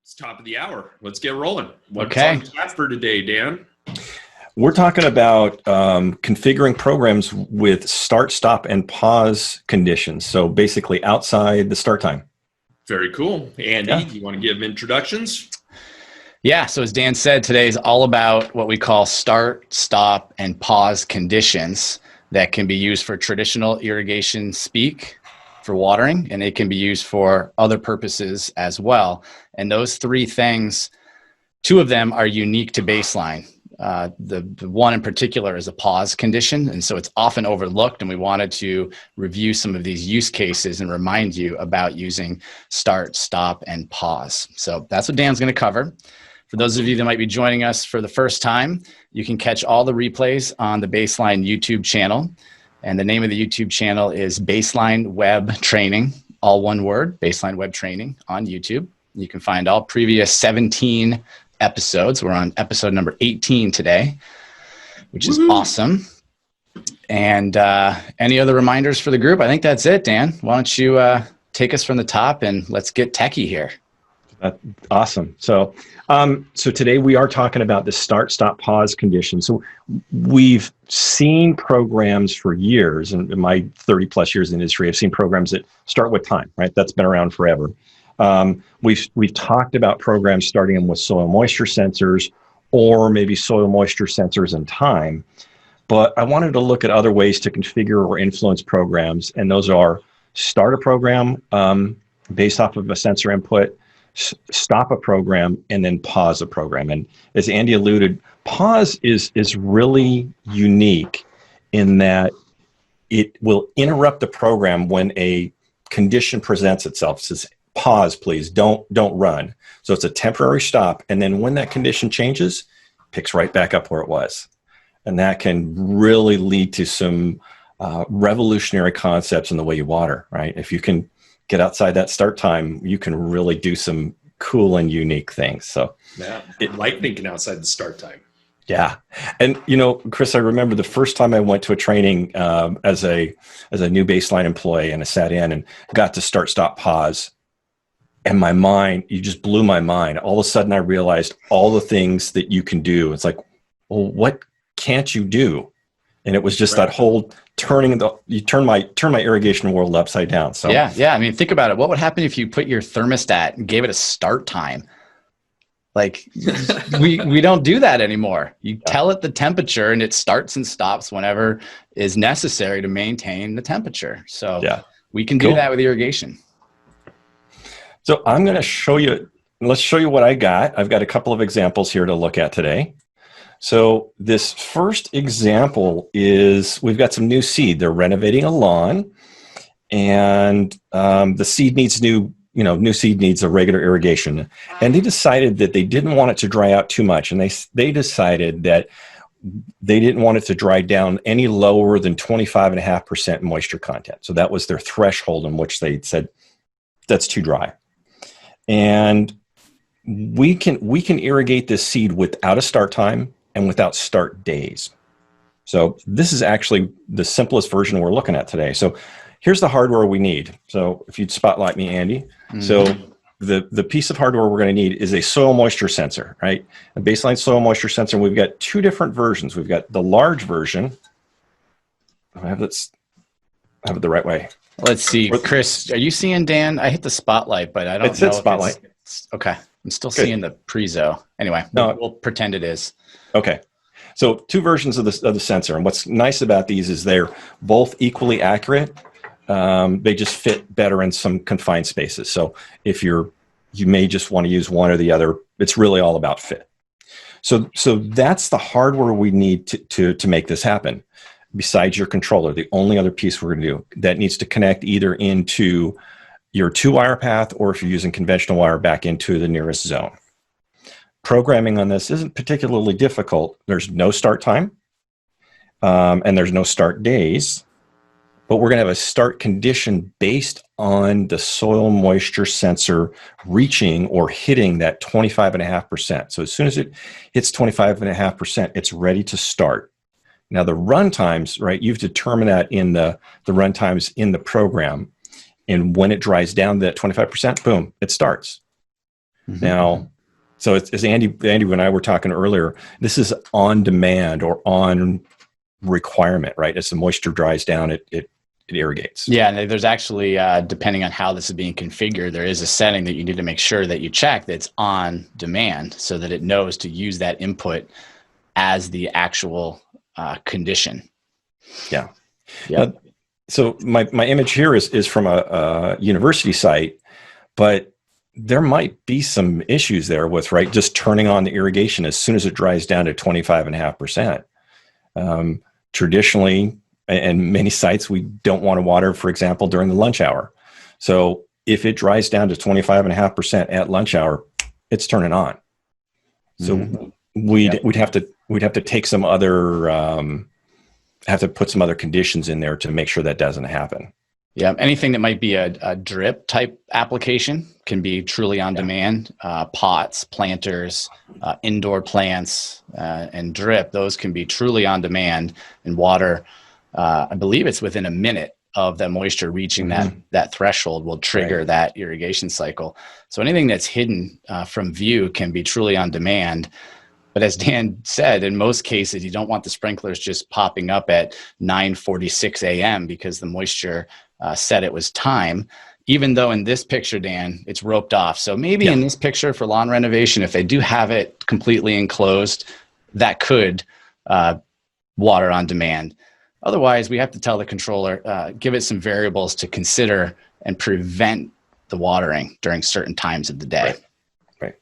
It's top of the hour. Let's get rolling. What's Okay. on tap for today, Dan? We're talking about configuring programs with start, stop, and pause conditions. So basically outside the start time. Very cool. Andy, do you want to give introductions? Yeah, so as Dan said, today is all about what we call start, stop, and pause conditions that can be used for traditional irrigation speak for watering, and it can be used for other purposes as well. And those three things, two of them are unique to baseline. The one in particular is a pause condition, and so it's often overlooked, and we wanted to review some of these use cases and remind you about using start, stop, and pause. So that's what Dan's going to cover. For those of you that might be joining us for the first time, you can catch all the replays on the Baseline YouTube channel. And the name of the YouTube channel is Baseline Web Training, all one word, Baseline Web Training on YouTube. You can find all previous 17 episodes. We're on episode number 18 today, which is awesome. And any other reminders for the group? I think that's it, Dan. Why don't you take us from the top and let's get techie here. Awesome. So today we are talking about the start, stop, pause condition. So we've seen programs for years, and in my 30 plus years in the industry, I've seen programs that start with time, right? That's been around forever. We've talked about programs starting with soil moisture sensors or maybe soil moisture sensors and time. But I wanted to look at other ways to configure or influence programs, and those are start a program based off of a sensor input, stop a program, and then pause a program. And as Andy alluded, pause is really unique in that it will interrupt the program when a condition presents itself. It says, pause, please, don't run. So it's a temporary stop. And then when that condition changes, picks right back up where it was. And that can really lead to some revolutionary concepts in the way you water, right? If you can get outside that start time, you can really do some cool and unique things. So Yeah, I like thinking outside the start time. yeah. And, Chris, I remember the first time I went to a training as a new baseline employee, and I sat in and got to start, stop, pause. And my mind, you just blew my mind. All of a sudden I realized all the things that you can do. It's like, well, what can't you do? And it was just that whole turn my irrigation world upside down. So Yeah. I mean, think about it. What would happen if you put your thermostat and gave it a start time? Like we don't do that anymore. You tell it the temperature and it starts and stops whenever is necessary to maintain the temperature. So we can do that with irrigation. So I'm going to show you, let's show you what I got. I've got a couple of examples here to look at today. So this first example is, we've got some new seed. They're renovating a lawn, and the seed needs new seed needs a regular irrigation. And they decided that they didn't want it to dry out too much. And they decided that they didn't want it to dry down any lower than 25.5% moisture content. So that was their threshold in which they said, that's too dry. And we can irrigate this seed without a start time and without start days. So this is actually the simplest version we're looking at today. So here's the hardware we need. So if you'd spotlight me, Andy. Mm-hmm. So the piece of hardware we're going to need is a soil moisture sensor, right? A baseline soil moisture sensor. And we've got two different versions. We've got the large version. I have it the right way. Let's see, Chris, are you seeing Dan? I hit the spotlight, but I don't know. It said spotlight. Okay. I'm still seeing the prezo. Anyway, we'll pretend it is. Okay. So two versions of the sensor. And what's nice about these is they're both equally accurate. They just fit better in some confined spaces. So if you may just want to use one or the other, it's really all about fit. So that's the hardware we need to make this happen. Besides your controller, the only other piece we're going to do that needs to connect either into your 2-wire path, or if you're using conventional wire, back into the nearest zone. Programming on this isn't particularly difficult. There's no start time, and there's no start days, but we're going to have a start condition based on the soil moisture sensor reaching or hitting that 25.5%. So as soon as it hits 25.5%, it's ready to start. Now the run times, right, you've determined that in the run times in the program, and when it dries down to that 25%, boom, it starts. Now, so it's, as Andy and I were talking earlier, this is on demand or on requirement, right? As the moisture dries down, it irrigates. Yeah, and there's actually, depending on how this is being configured, there is a setting that you need to make sure that you check that's on demand so that it knows to use that input as the actual condition. Yeah. Yep. So my image here is from a university site, but there might be some issues there with, right, just turning on the irrigation as soon as it dries down to 25.5%. Traditionally, and many sites, we don't want to water, for example, during the lunch hour. So if it dries down to 25.5% at lunch hour, it's turning on. So we'd have to take some other have to put some other conditions in there to make sure that doesn't happen. Yeah, anything that might be a drip type application can be truly on demand. Pots, planters, indoor plants, and drip, those can be truly on demand and water. I believe it's within a minute of the moisture reaching that threshold will trigger that irrigation cycle. So anything that's hidden from view can be truly on demand. But as Dan said, in most cases, you don't want the sprinklers just popping up at 9:46 a.m. because the moisture said it was time, even though in this picture, Dan, it's roped off. So maybe in this picture for lawn renovation, if they do have it completely enclosed, that could water on demand. Otherwise, we have to tell the controller, give it some variables to consider and prevent the watering during certain times of the day. Right.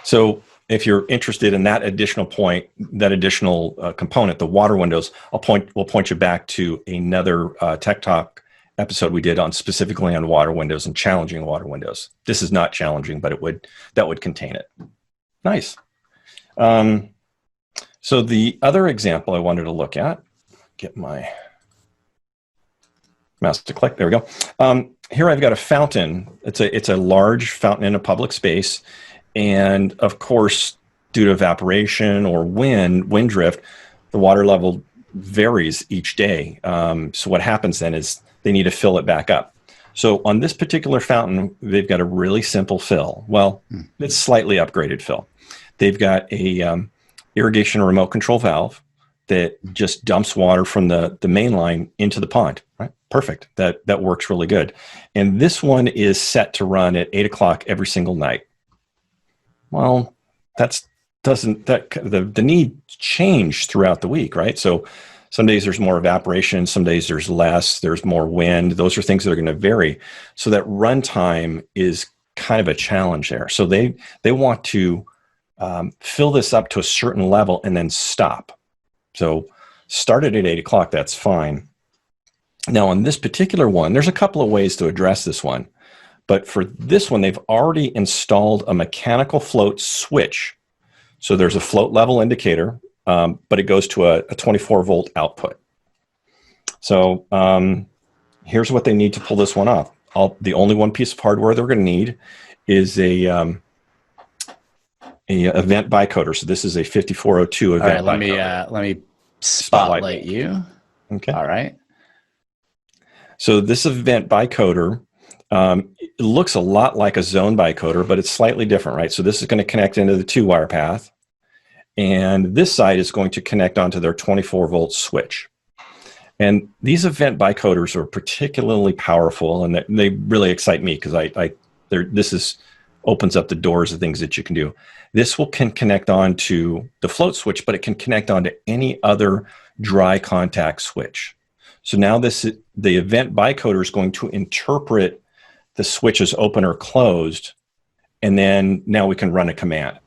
So if you're interested in that additional point, that additional component, the water windows, we'll point you back to another Tech Talk episode we did on specifically on water windows and challenging water windows. This is not challenging, but that would contain it. Nice. So the other example I wanted to look at, get my mouse to click. There we go. Here I've got a fountain. It's a large fountain in a public space. And of course, due to evaporation or wind drift, the water level varies each day. So what happens then is they need to fill it back up. So on this particular fountain, they've got a really simple fill. Well, it's slightly upgraded fill. They've got a irrigation remote control valve that just dumps water from the main line into the pond. Right? Perfect. That works really good. And this one is set to run at 8 o'clock every single night. Well, the need change throughout the week, right? So some days there's more evaporation, some days there's less, there's more wind. Those are things that are going to vary. So that runtime is kind of a challenge there. So they want to fill this up to a certain level and then stop. So started at 8 o'clock, that's fine. Now on this particular one, there's a couple of ways to address this one. But for this one, they've already installed a mechanical float switch. So there's a float level indicator, but it goes to a 24-volt output. So here's what they need to pull this one off. The only one piece of hardware they're going to need is a event bicoder. So this is a 5402 event. All right, let me spotlight you. Okay. All right. So this event bicoder, it looks a lot like a zone bicoder, but it's slightly different, right? So this is going to connect into the 2-wire path. And this side is going to connect onto their 24-volt switch. And these event bicoders are particularly powerful, and they really excite me because this opens up the doors of things that you can do. This can connect onto the float switch, but it can connect onto any other dry contact switch. So now the event bicoder is going to interpret the switch is open or closed, and then now we can run a command.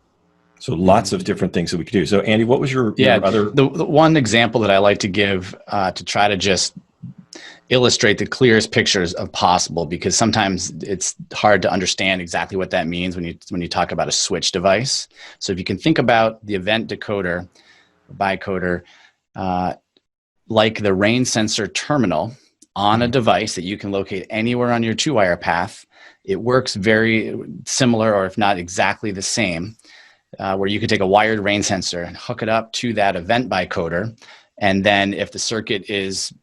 So lots of different things that we could do. So Andy, what was your other? The one example that I like to give to try to just illustrate the clearest pictures of possible, because sometimes it's hard to understand exactly what that means when you talk about a switch device. So if you can think about the event decoder, bicoder, like the rain sensor terminal on a device that you can locate anywhere on your 2-wire path. It works very similar, or if not exactly the same, where you could take a wired rain sensor and hook it up to that event bicoder. And then if the circuit is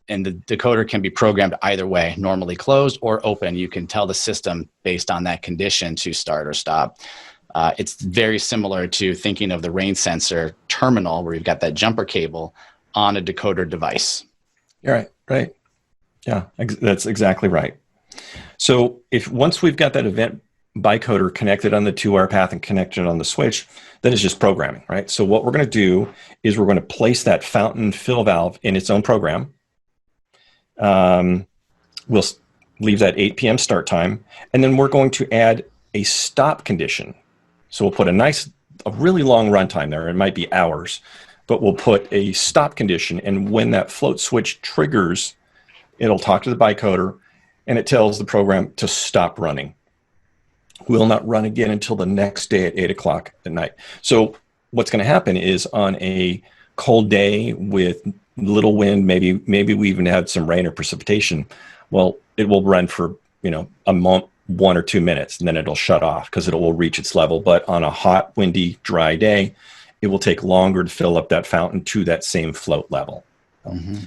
and the decoder can be programmed either way, normally closed or open. You can tell the system based on that condition to start or stop. It's very similar to thinking of the rain sensor terminal where you've got that jumper cable on a decoder device. Right, right. Yeah, that's exactly right. So once we've got that event bicoder connected on the 2-wire path and connected on the switch, then it's just programming, right? So what we're going to do is we're going to place that fountain fill valve in its own program. We'll leave that 8 p.m. start time, and then we're going to add a stop condition. So we'll put a really long runtime there. It might be hours, but we'll put a stop condition, and when that float switch triggers, it'll talk to the bicoder, and it tells the program to stop running. Will not run again until the next day at 8 o'clock at night. So what's going to happen is on a cold day with little wind, maybe we even had some rain or precipitation, well, it will run for, a month, 1 or 2 minutes, and then it'll shut off because it will reach its level. But on a hot, windy, dry day, it will take longer to fill up that fountain to that same float level. Mm-hmm.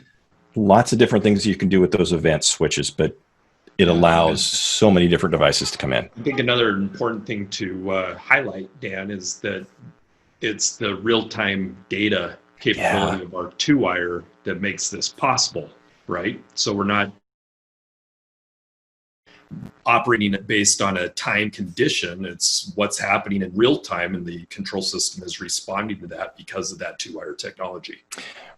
Lots of different things you can do with those event switches, but it allows so many different devices to come in. I think another important thing to highlight, Dan, is that it's the real-time data capability of our 2-wire that makes this possible, right? So we're not operating it based on a time condition. It's what's happening in real time, and the control system is responding to that because of that 2-wire technology.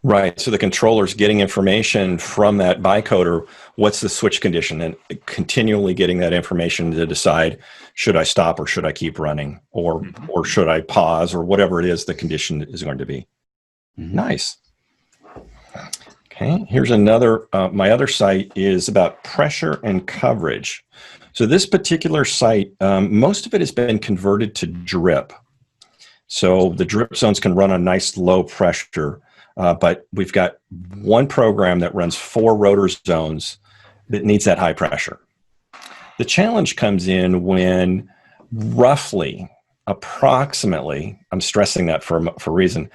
Right. So the controller's getting information from that bicoder. What's the switch condition? And continually getting that information to decide, should I stop or should I keep running, or should I pause, or whatever it is the condition is going to be. Mm-hmm. Nice. Okay. Here's another, my other site is about pressure and coverage. So this particular site, most of it has been converted to drip. So the drip zones can run on nice low pressure. But we've got one program that runs 4 rotor zones that needs that high pressure. The challenge comes in when approximately, I'm stressing that for a reason,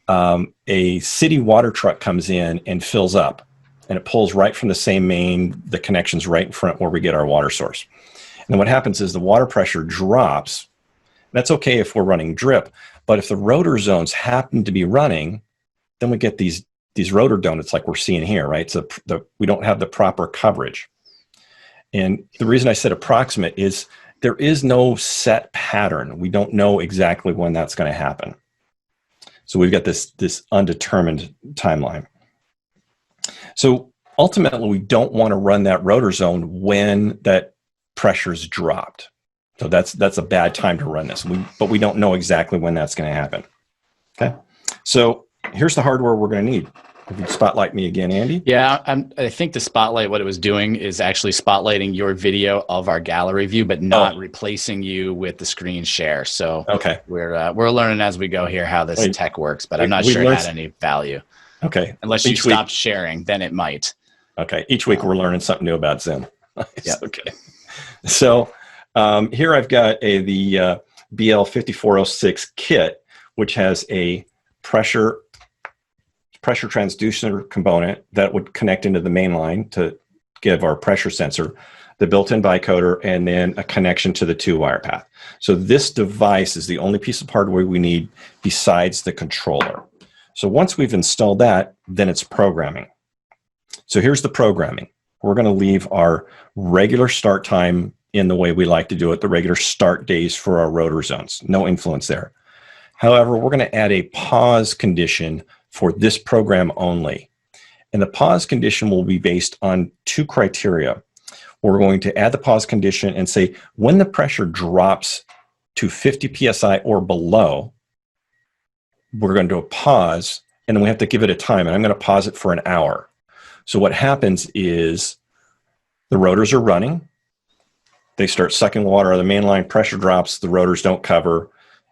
a city water truck comes in and fills up, and it pulls right from the same main, the connection's right in front where we get our water source. And what happens is the water pressure drops. That's okay if we're running drip, but if the rotor zones happen to be running, then we get these rotor donuts like we're seeing here, right? So we don't have the proper coverage. And the reason I said approximate is there is no set pattern. We don't know exactly when that's going to happen. So we've got this undetermined timeline. So ultimately, we don't want to run that rotor zone when that pressure's dropped. So that's a bad time to run this. But we don't know exactly when that's going to happen. Okay. So here's the hardware we're going to need. If you spotlight me again, Andy. Yeah, I think the spotlight, what it was doing is actually spotlighting your video of our gallery view, but not replacing you with the screen share. So okay, we're learning as we go here how this tech works, but I'm not sure it had any value. Okay. Unless you stop sharing, then it might. Okay. Each week we're learning something new about Zoom. Yep. Okay. So here I've got the BL5406 kit, which has a pressure transducer component that would connect into the main line to give our pressure sensor, the built-in bicoder, and then a connection to the 2-wire path. So this device is the only piece of hardware we need besides the controller. So once we've installed that, then it's programming. So here's the programming. We're going to leave our regular start time in the way we like to do it, the regular start days for our rotor zones. No influence there. However, we're going to add a pause condition for this program only. And the pause condition will be based on 2 criteria. We're going to add the pause condition and say, when the pressure drops to 50 PSI or below, we're going to do a pause, and then we have to give it a time, and I'm going to pause it for an hour. So what happens is the rotors are running. They start sucking water out of the main line, pressure drops, the rotors don't cover.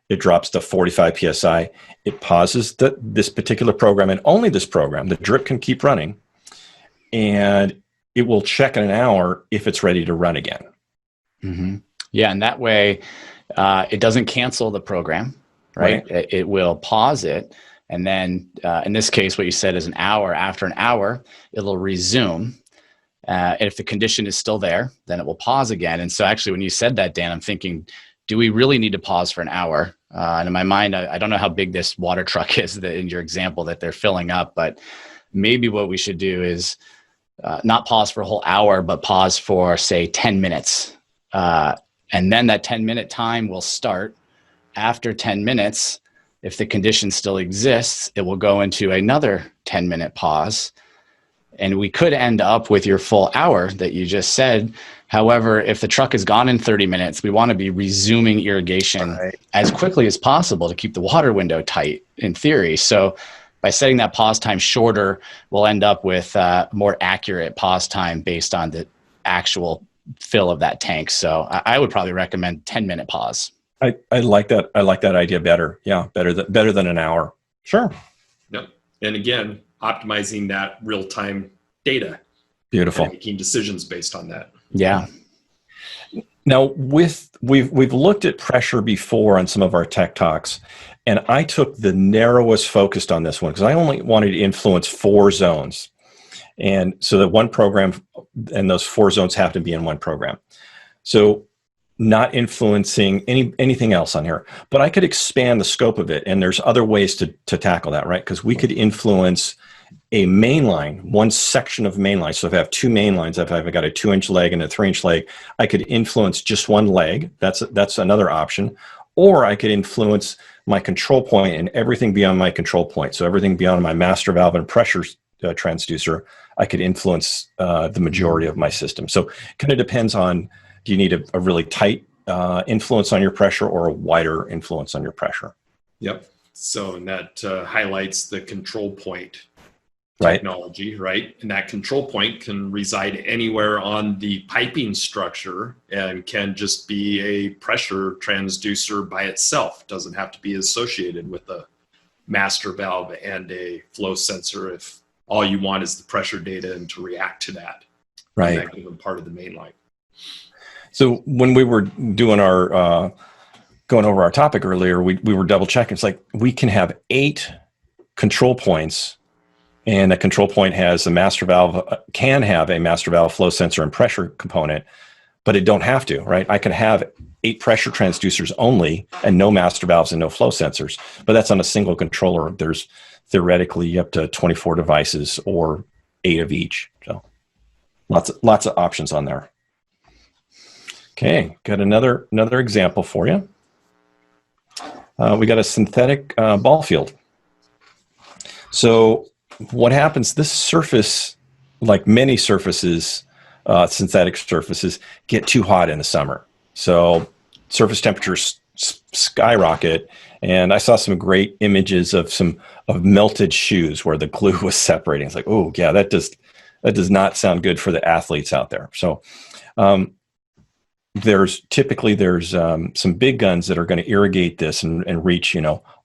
It drops to 45 PSI. It pauses this particular program, and only this program. The drip can keep running, and it will check in an hour if it's ready to run again. Mm-hmm. Yeah, and that way it doesn't cancel the program, right? It will pause it, And then in this case, what you said is an hour. After an hour, it'll resume. And if the condition is still there, then it will pause again. And so actually, when you said that, Dan, I'm thinking, do we really need to pause for an hour? And in my mind, I don't know how big this water truck is in your example that they're filling up, but maybe what we should do is not pause for a whole hour, but pause for, say, 10 minutes. And then that 10-minute time will start. After 10 minutes, if the condition still exists, it will go into another 10-minute pause. And we could end up with your full hour that you just said. However, if the truck is gone in 30 minutes, we want to be resuming irrigation as quickly as possible to keep the water window tight, in theory. So by setting that pause time shorter, we'll end up with more accurate pause time based on the actual fill of that tank. So I would probably recommend 10-minute pause. I like that. I like that idea better. Yeah, better than an hour. Sure. Yep. And again, optimizing that real-time data. Beautiful. And making decisions based on that. Yeah. Now, we've looked at pressure before on some of our tech talks, and I took the narrowest focus on this one because I only wanted to influence 4 zones. And so that one program, and those 4 zones have to be in one program. So not influencing anything else on here, but I could expand the scope of it. And there's other ways to tackle that, right? Because we could influence a main line, one section of main line. So if I have 2 main lines, if I've got a 2-inch leg and a 3-inch leg, I could influence just one leg. That's another option. Or I could influence my control point and everything beyond my control point. So everything beyond my master valve and pressure transducer, I could influence the majority of my system. So it kind of depends on, do you need a really tight influence on your pressure or a wider influence on your pressure? Yep. So, and that highlights the control point technology, right? And that control point can reside anywhere on the piping structure and can just be a pressure transducer by itself. Doesn't have to be associated with a master valve and a flow sensor if all you want is the pressure data and to react to that. Right. That given part of the main line. So when we were doing our, going over our topic earlier, we were double checking. It's like we can have 8 control points, and a control point has a master valve, can have a master valve, flow sensor, and pressure component, but it don't have to, right? I can have 8 pressure transducers only and no master valves and no flow sensors, but that's on a single controller. There's theoretically up to 24 devices or 8 of each. So lots of options on there. Okay, got another example for you. We got a synthetic ball field. So what happens, this surface, like many surfaces, synthetic surfaces, get too hot in the summer. So surface temperatures skyrocket. And I saw some great images of melted shoes where the glue was separating. It's like, oh yeah, that does not sound good for the athletes out there. So there's some big guns that are going to irrigate this and reach,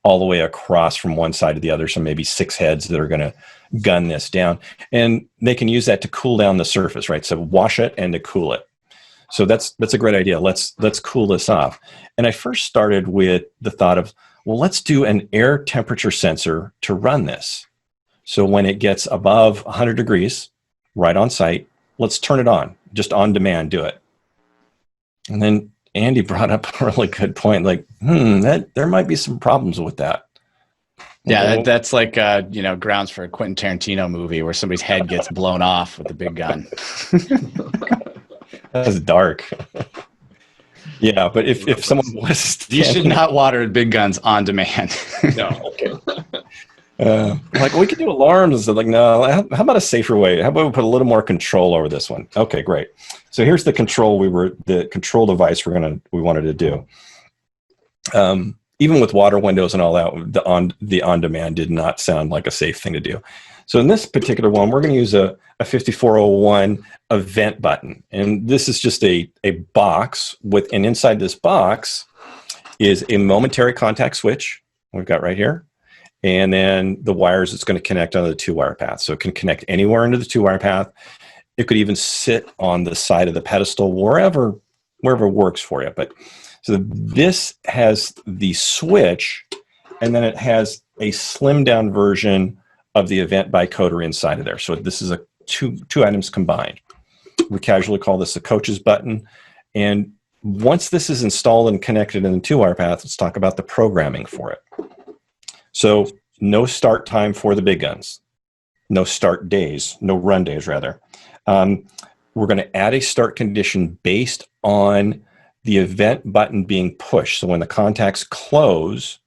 all the way across from one side to the other. So maybe 6 heads that are going to gun this down, and they can use that to cool down the surface, right? So wash it and to cool it. So that's a great idea. Let's cool this off. And I first started with the thought of, well, let's do an air temperature sensor to run this. So when it gets above 100 degrees, right on site, let's turn it on, just on demand, do it. And then Andy brought up a really good point, like, there might be some problems with that. Yeah, that's like, grounds for a Quentin Tarantino movie where somebody's head gets blown off with a big gun. That's dark. Yeah, but if someone was... You should not water with big guns on demand. No. Okay. Like, we could do alarms. Like, no, how about a safer way? How about we put a little more control over this one? Okay, great. So here's the control the control device we wanted to do. Even with water windows and all that, the on-demand did not sound like a safe thing to do. So in this particular one, we're going to use a 5401 event button. And this is just a box and inside this box is a momentary contact switch we've got right here. And then the wires it's going to connect on the 2-wire path. So it can connect anywhere into the 2-wire path. It could even sit on the side of the pedestal, wherever works for you. But so this has the switch, and then it has a slimmed down version of the event bytecoder inside of there. So this is a two items combined. We casually call this a coach's button. And once this is installed and connected in the 2-wire path, let's talk about the programming for it. So no start time for the big guns, no start days, no run days rather. We're going to add a start condition based on the event button being pushed. So when the contacts close,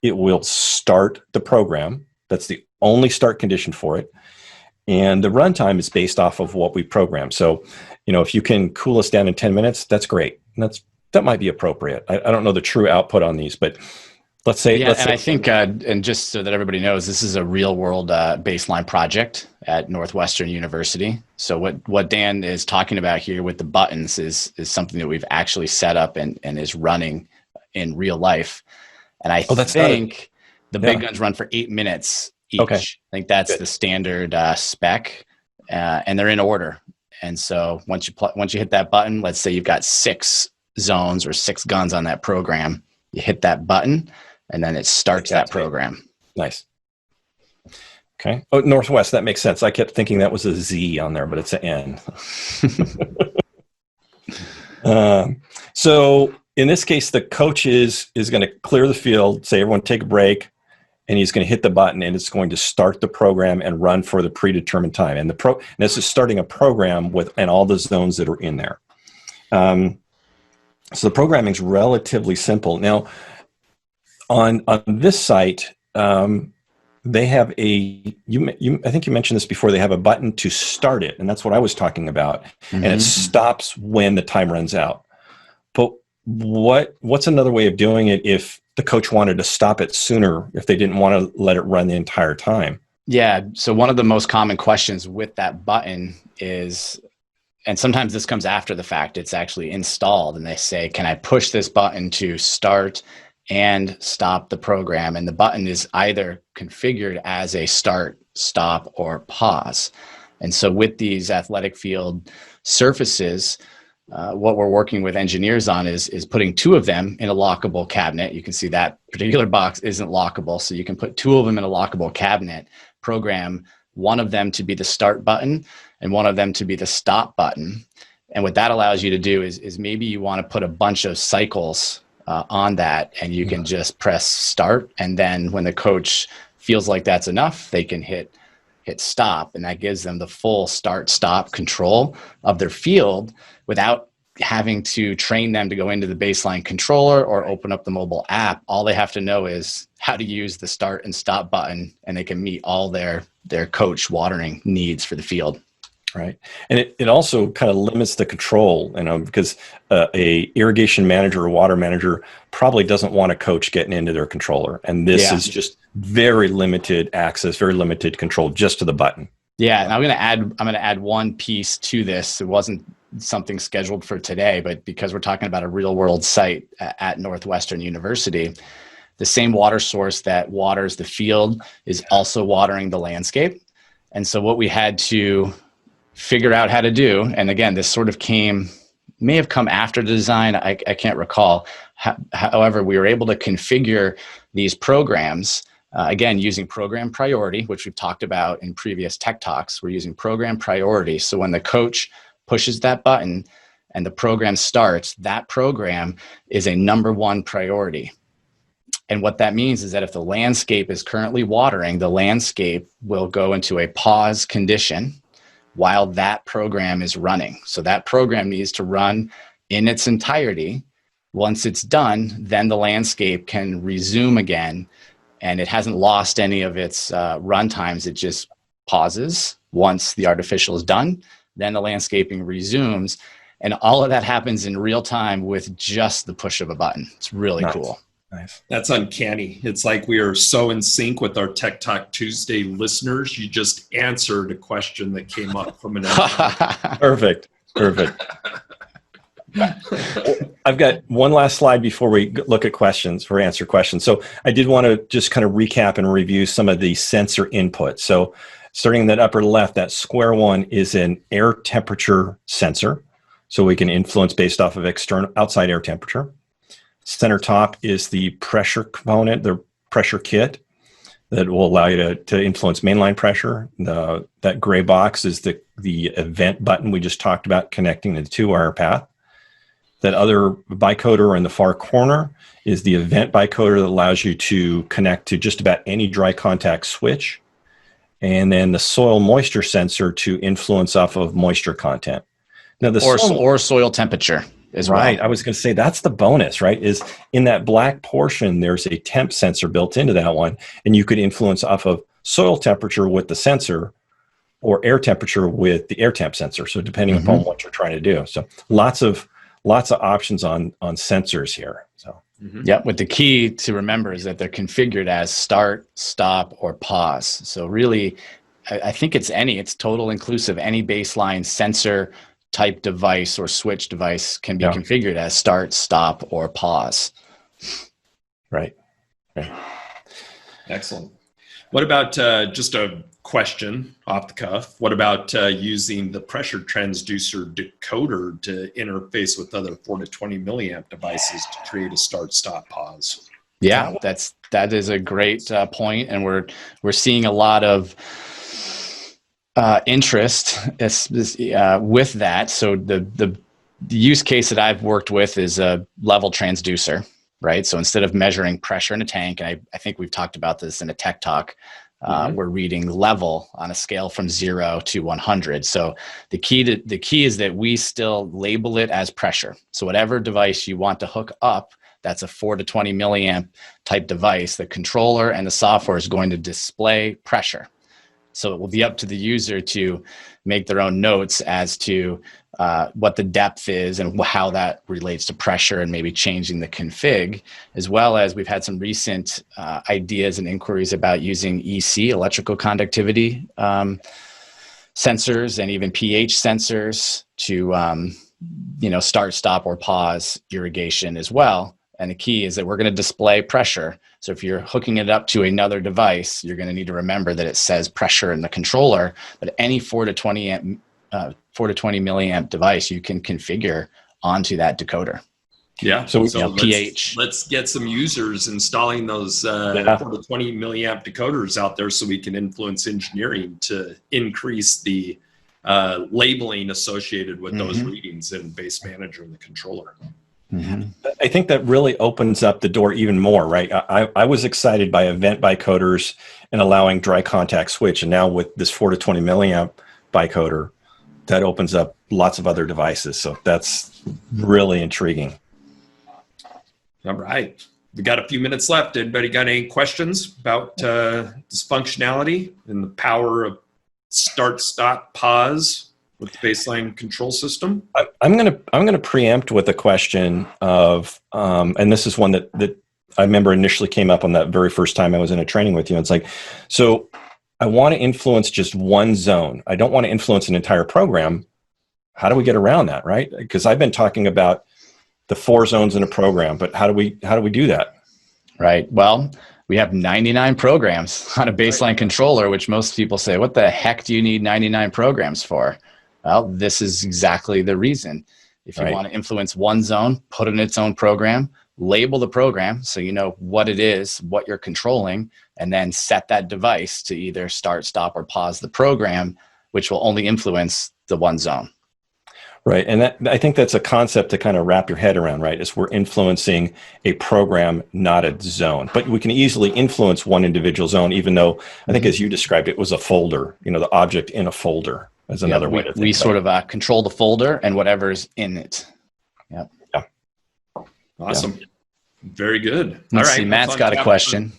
it will start the program. That's the only start condition for it. And the runtime is based off of what we program. So, if you can cool us down in 10 minutes, that's great. And that might be appropriate. I don't know the true output on these, but let's say. Yeah, I think, and just so that everybody knows, this is a real world baseline project at Northwestern University. So what Dan is talking about here with the buttons is something that we've actually set up and is running in real life. And I think the big guns run for 8 minutes each. Okay. I think that's the standard spec, and they're in order. And so once you hit that button, let's say you've got 6 zones or 6 guns on that program, you hit that button, and then it starts that program. Nice. Okay. Oh, Northwest, that makes sense. I kept thinking that was a Z on there, but it's an N. So in this case, the coach is going to clear the field, say everyone take a break, and he's going to hit the button, and it's going to start the program and run for the predetermined time. And this is starting a program and all the zones that are in there. So the programming is relatively simple. Now, on this site, they have I think you mentioned this before, they have a button to start it, and that's what I was talking about. Mm-hmm. And it stops when the time runs out. But what's another way of doing it if the coach wanted to stop it sooner, if they didn't want to let it run the entire time? Yeah, so one of the most common questions with that button is, and sometimes this comes after the fact, it's actually installed, and they say, can I push this button to start and stop the program? And the button is either configured as a start, stop, or pause. And so with these athletic field surfaces, what we're working with engineers on is putting 2 of them in a lockable cabinet. You can see that particular box isn't lockable, so you can put 2 of them in a lockable cabinet, program one of them to be the start button and one of them to be the stop button. And what that allows you to do is maybe you want to put a bunch of cycles on that, and you can just press start, and then when the coach feels like that's enough, they can hit stop, and that gives them the full start stop control of their field without having to train them to go into the baseline controller or open up the mobile app. All they have to know is how to use the start and stop button, and they can meet all their coach watering needs for the field. Right. And it also kind of limits the control, because a irrigation manager or water manager probably doesn't want a coach getting into their controller. And this is just very limited access, very limited control just to the button. Yeah. And I'm going to add one piece to this. It wasn't something scheduled for today, but because we're talking about a real world site at Northwestern University, the same water source that waters the field is also watering the landscape. And so what we had to figure out how to do, and again, this sort of may have come after the design, I can't recall. However, we were able to configure these programs, again, using program priority, which we've talked about in previous tech talks. We're using program priority. So when the coach pushes that button and the program starts, that program is a number 1 priority. And what that means is that if the landscape is currently watering, the landscape will go into a pause condition while that program is running. So that program needs to run in its entirety. Once it's done, then the landscape can resume again, and it hasn't lost any of its run times. It just pauses once the artificial is done, then the landscaping resumes, and all of that happens in real time with just the push of a button. It's really cool. Nice. That's uncanny. It's like we are so in sync with our Tech Talk Tuesday listeners. You just answered a question that came up from an Perfect. I've got one last slide before we look at questions or answer questions. So I did want to just kind of recap and review some of the sensor inputs. So starting in that upper left, that square one is an air temperature sensor. So we can influence based off of outside air temperature. Center top is the pressure component, the pressure kit that will allow you to influence mainline pressure. That gray box is the event button we just talked about, connecting the 2-wire path. That other bicoder in the far corner is the event bicoder that allows you to connect to just about any dry contact switch. And then the soil moisture sensor to influence off of moisture content. Now or soil temperature as well. Right. I was going to say that's the bonus, right? Is in that black portion, there's a temp sensor built into that one, and you could influence off of soil temperature with the sensor or air temperature with the air temp sensor. So depending upon what you're trying to do. So lots of options on sensors here. So yeah, but the key to remember is that they're configured as start, stop, or pause. So really, I think it's total inclusive. Any baseline sensor type device or switch device can be configured as start, stop, or pause. Right. Excellent. What about just a question off the cuff? What about using the pressure transducer decoder to interface with other 4 to 20 milliamp devices to create a start, stop, pause? Yeah, that is a great point, and we're seeing a lot of interest with that. So the use case that I've worked with is a level transducer, right? So instead of measuring pressure in a tank, and I think we've talked about this in a tech talk, we're reading level on a scale from 0 to 100. So the key is that we still label it as pressure. So whatever device you want to hook up, that's a 4 to 20 milliamp type device, the controller and the software is going to display pressure. So it will be up to the user to make their own notes as to what the depth is and how that relates to pressure, and maybe changing the config, as well as we've had some recent ideas and inquiries about using EC, electrical conductivity sensors, and even pH sensors to start, stop, or pause irrigation as well. And the key is that we're going to display pressure. So if you're hooking it up to another device, you're going to need to remember that it says pressure in the controller, but any 4 to 20 milliamp device you can configure onto that decoder. Yeah. So pH. Let's get some users installing those 4 to 20 milliamp decoders out there so we can influence engineering to increase the labeling associated with those readings in Base Manager and the controller. I think that really opens up the door even more, right? I was excited by event bicoders and allowing dry contact switch. And now with this 4 to 20 milliamp bicoder, that opens up lots of other devices. So that's really intriguing. All right. We got a few minutes left. Anybody got any questions about this functionality and the power of start, stop, pause with the baseline control system? I'm gonna preempt with a question of, and this is one that I remember initially came up on that very first time I was in a training with you. It's like, so I want to influence just one zone. I don't want to influence an entire program. How do we get around that, right? Because I've been talking about the 4 zones in a program, but how do we do that? Right. Well, we have 99 programs on a baseline controller, which most people say, what the heck do you need 99 programs for? Well, this is exactly the reason. If you want to influence one zone, put it in its own program, label the program so you know what it is, what you're controlling, and then set that device to either start, stop, or pause the program, which will only influence the one zone. Right. And I think that's a concept to kind of wrap your head around, right? Is we're influencing a program, not a zone. But we can easily influence one individual zone, even though I think as you described, it was a folder, the object in a folder. That's another way to think. We sort of control the folder and whatever's in it. Yep. Yeah. Awesome. Yeah. Very good. Let's see, Matt's got a question.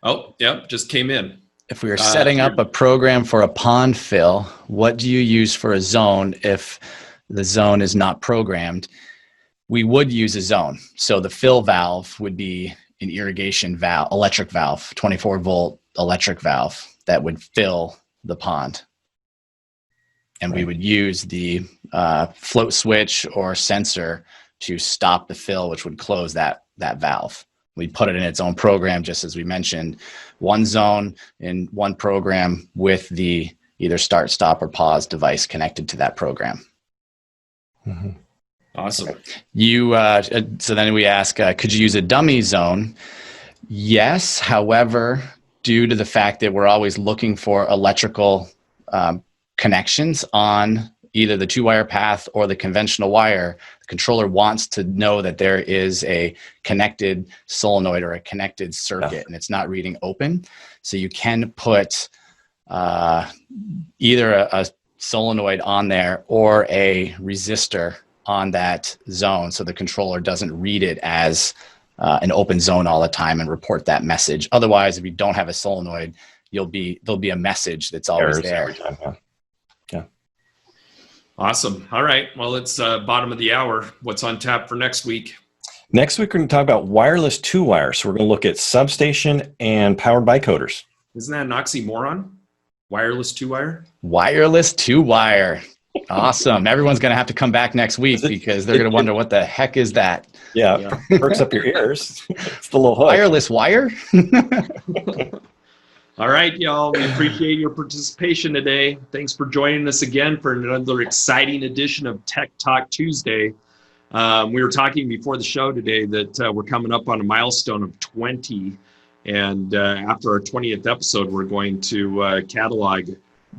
Oh, yep, just came in. If we are setting up a program for a pond fill, what do you use for a zone if the zone is not programmed? We would use a zone. So the fill valve would be an irrigation valve, electric valve, 24 volt electric valve that would fill the pond. And we would use the float switch or sensor to stop the fill, which would close that valve. We'd put it in its own program, just as we mentioned, one zone in one program with the either start, stop, or pause device connected to that program. Awesome. So then we ask, could you use a dummy zone? Yes. However, due to the fact that we're always looking for electrical connections on either the 2-wire path or the conventional wire, the controller wants to know that there is a connected solenoid or a connected circuit, and it's not reading open. So you can put either a solenoid on there or a resistor on that zone, so the controller doesn't read it as an open zone all the time and report that message. Otherwise, if you don't have a solenoid, there'll be a message that's always there. Every time, yeah. Awesome. All right. Well, it's bottom of the hour. What's on tap for next week? Next week, we're going to talk about wireless 2-wire. So we're going to look at substation and powered bicoders. Isn't that an oxymoron? Wireless 2-wire? Wireless 2-wire. Awesome. Everyone's going to have to come back next week because they're going to wonder what the heck is that? Yeah. Perks up your ears. It's the little hook. Wireless wire? All right, y'all. We appreciate your participation today. Thanks for joining us again for another exciting edition of Tech Talk Tuesday. We were talking before the show today that we're coming up on a milestone of 20. And after our 20th episode, we're going to catalog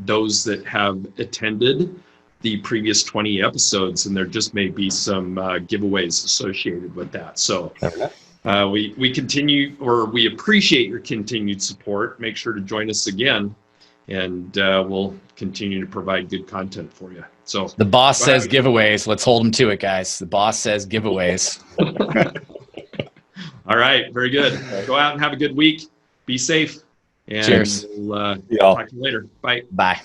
those that have attended the previous 20 episodes. And there just may be some giveaways associated with that. So we continue, or we appreciate your continued support. Make sure to join us again, and we'll continue to provide good content for you. So the boss says giveaways. Let's hold him to it, guys. The boss says giveaways. All right, very good. Go out and have a good week. Be safe. And cheers. We'll talk to you later. Bye. Bye.